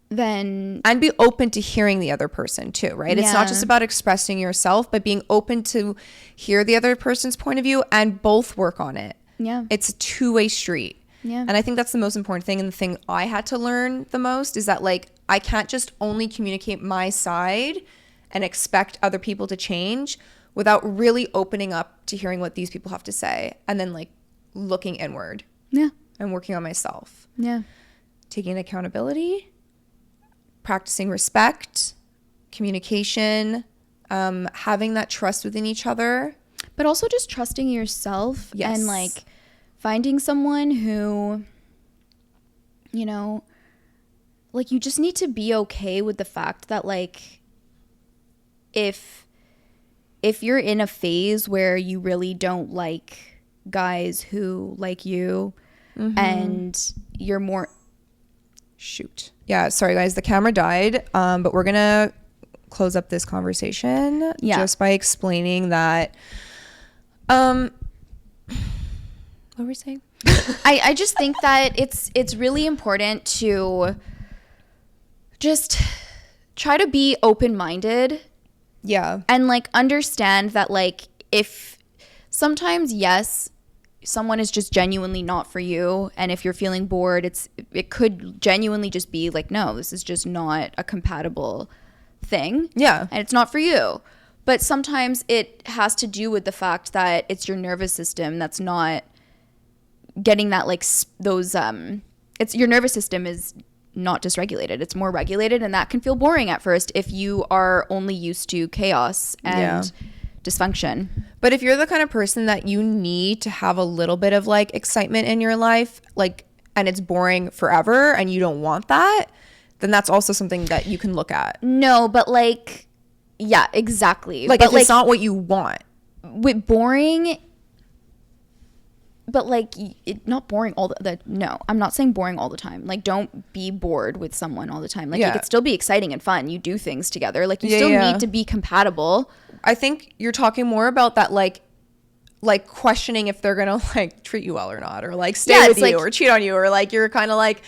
Speaker 1: then...
Speaker 2: And be open to hearing the other person too, right? Yeah. It's not just about expressing yourself, but being open to hear the other person's point of view and both work on it.
Speaker 1: Yeah.
Speaker 2: It's a two-way street. Yeah. And I think that's the most important thing. And the thing I had to learn the most is that, like, I can't just only communicate my side and expect other people to change without really opening up to hearing what these people have to say, and then like looking inward.
Speaker 1: Yeah.
Speaker 2: And working on myself.
Speaker 1: Yeah.
Speaker 2: Taking accountability, practicing respect, communication, having that trust within each other.
Speaker 1: But also just trusting yourself. Yes. And like finding someone who, you know, like, you just need to be okay with the fact that, like, if you're in a phase where you really don't like guys who like you, mm-hmm. and you're more...
Speaker 2: Shoot. Yeah, sorry guys, the camera died, but we're gonna close up this conversation just by explaining that... What were we saying?
Speaker 1: I just think that it's really important to just try to be open-minded.
Speaker 2: Yeah.
Speaker 1: And like understand that, like, if sometimes, yes, someone is just genuinely not for you, and if you're feeling bored, it could genuinely just be like, no, this is just not a compatible thing.
Speaker 2: Yeah.
Speaker 1: And it's not for you. But sometimes it has to do with the fact that it's your nervous system that's not getting that, like, those it's your nervous system is not dysregulated, it's more regulated, and that can feel boring at first if you are only used to chaos and dysfunction.
Speaker 2: But if you're the kind of person that you need to have a little bit of like excitement in your life, like, and it's boring forever and you don't want that, then that's also something that you can look at.
Speaker 1: No, but like, yeah, exactly.
Speaker 2: Like,
Speaker 1: but
Speaker 2: if it's not what you want.
Speaker 1: With boring... But like, not boring all the no, I'm not saying boring all the time. Like, don't be bored with someone all the time. Like, it could still be exciting and fun. You do things together. Like, you still need to be compatible.
Speaker 2: I think you're talking more about that, like questioning if they're gonna like treat you well or not, or like stay with you, or cheat on you, or like you're kind of like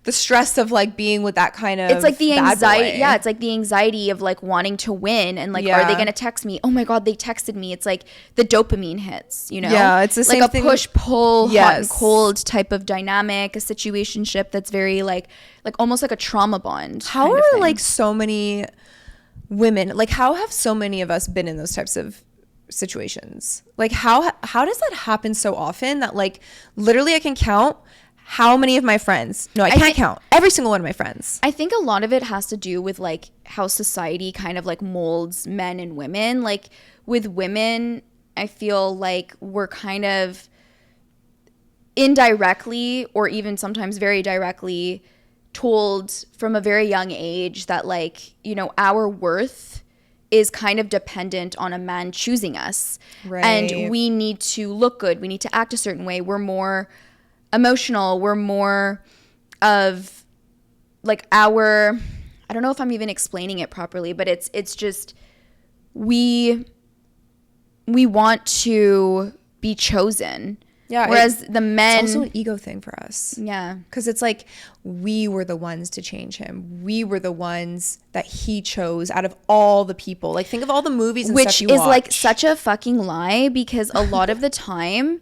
Speaker 2: the stress of like being with that kind of...
Speaker 1: It's like the anxiety. Yeah, it's like the anxiety of like wanting to win, and like, are they gonna text me? Oh my god, they texted me. It's like the dopamine hits, you know?
Speaker 2: Yeah, it's the same
Speaker 1: like
Speaker 2: thing.
Speaker 1: A push-pull, hot and cold type of dynamic, a situationship that's very like almost like a trauma bond.
Speaker 2: How are like so many women, like how have so many of us been in those types of situations? Like how does that happen so often that like literally I can count how many of my friends... No, I can't count. Every single one of my friends.
Speaker 1: I think a lot of it has to do with like how society kind of like molds men and women. Like with women, I feel like we're kind of indirectly, or even sometimes very directly, told from a very young age that, like, you know, our worth is kind of dependent on a man choosing us.
Speaker 2: Right.
Speaker 1: And we need to look good. We need to act a certain way. We're more... emotional, we're more of like I don't know if I'm even explaining it properly, but it's just we want to be chosen,
Speaker 2: Yeah.
Speaker 1: Whereas the men,
Speaker 2: it's also an ego thing for us.
Speaker 1: Yeah.
Speaker 2: Because it's like, we were the ones to change him. We were the ones that he chose out of all the people. Like, think of all the movies and
Speaker 1: which
Speaker 2: stuff you
Speaker 1: is
Speaker 2: watch.
Speaker 1: like such a fucking lie, because a lot of the time,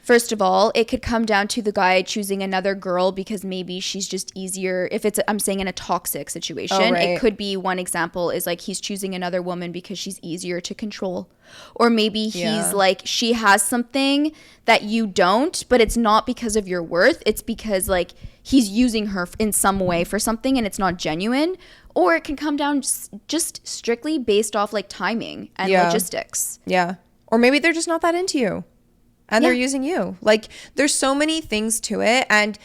Speaker 1: first of all, it could come down to the guy choosing another girl because maybe she's just easier. If it's, I'm saying in a toxic situation, it could be, one example is like he's choosing another woman because she's easier to control. Or maybe he's like, she has something that you don't, but it's not because of your worth. It's because like he's using her in some way for something and it's not genuine. Or it can come down just strictly based off like timing and logistics.
Speaker 2: Yeah. Or maybe they're just not that into you. And they're using you. Like, there's so many things to it. And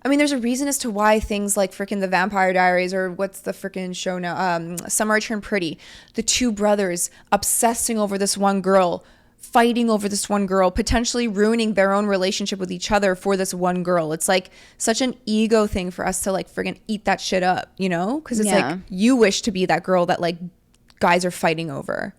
Speaker 2: I mean, there's a reason as to why things like freaking The Vampire Diaries, or what's the freaking show now? Summer I Turned Pretty. The two brothers obsessing over this one girl, fighting over this one girl, potentially ruining their own relationship with each other for this one girl. It's like such an ego thing for us to like freaking eat that shit up, you know? Because it's like, you wish to be that girl that like guys are fighting over.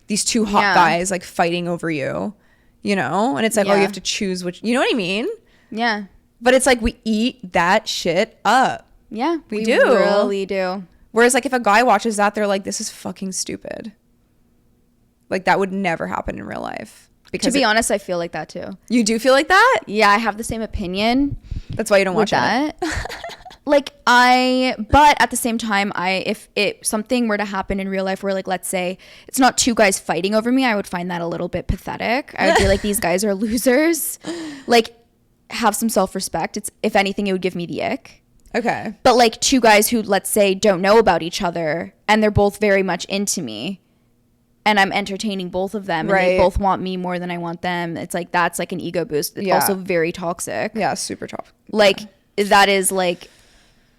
Speaker 2: These two hot guys like fighting over you. You know, and it's like, oh, you have to choose which, you know what I mean?
Speaker 1: Yeah.
Speaker 2: But it's like, we eat that shit up.
Speaker 1: Yeah,
Speaker 2: we do.
Speaker 1: Really do.
Speaker 2: Whereas like if a guy watches that, they're like, this is fucking stupid. Like, that would never happen in real life.
Speaker 1: Because to be honest, I feel like that too.
Speaker 2: You do feel like that?
Speaker 1: Yeah, I have the same opinion.
Speaker 2: That's why you don't watch that.
Speaker 1: But at the same time, if something were to happen in real life where, like, let's say it's not two guys fighting over me, I would find that a little bit pathetic. I would be like, these guys are losers. Like, have some self-respect. It's, if anything, it would give me the ick.
Speaker 2: Okay.
Speaker 1: But like two guys who, let's say, don't know about each other and they're both very much into me and I'm entertaining both of them and they both want me more than I want them. It's like, that's like an ego boost. It's also very toxic.
Speaker 2: Yeah, super toxic.
Speaker 1: Like, that is like,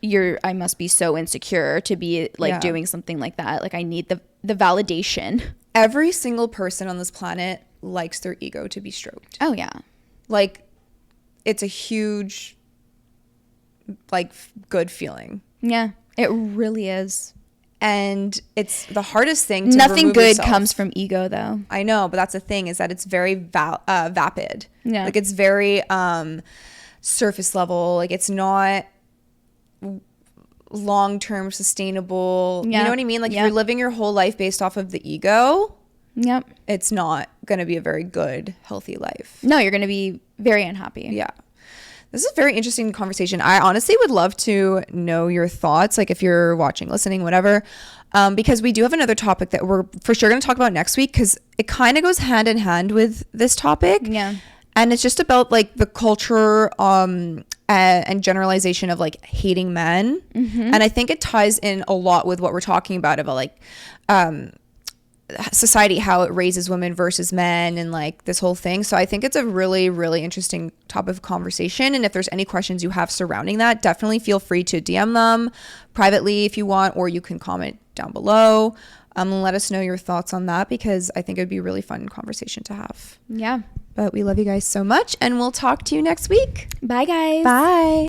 Speaker 1: I must be so insecure to be like doing something like that. Like, I need the validation.
Speaker 2: Every single person on this planet likes their ego to be stroked.
Speaker 1: Oh yeah.
Speaker 2: Like, it's a huge, like, good feeling.
Speaker 1: Yeah, it really is.
Speaker 2: And it's the hardest thing to
Speaker 1: Nothing good
Speaker 2: yourself.
Speaker 1: comes from ego, though.
Speaker 2: I know, but that's the thing, is that it's very vapid.
Speaker 1: Yeah.
Speaker 2: Like, it's very surface level. Like, it's not long-term sustainable. You know what I mean? Like, if you're living your whole life based off of the ego, it's not going to be a very good, healthy life.
Speaker 1: No, you're going to be very unhappy.
Speaker 2: Yeah. This is a very interesting conversation. I honestly would love to know your thoughts, like if you're watching, listening, whatever, because we do have another topic that we're for sure going to talk about next week, because it kind of goes hand in hand with this topic.
Speaker 1: Yeah.
Speaker 2: And it's just about like the culture and generalization of like hating men. Mm-hmm. And I think it ties in a lot with what we're talking about like society, how it raises women versus men and like this whole thing. So I think it's a really, really interesting topic of conversation. And if there's any questions you have surrounding that, definitely feel free to DM them privately if you want, or you can comment down below. Let us know your thoughts on that, because I think it would be a really fun conversation to have.
Speaker 1: Yeah.
Speaker 2: But we love you guys so much, and we'll talk to you next week.
Speaker 1: Bye, guys.
Speaker 2: Bye.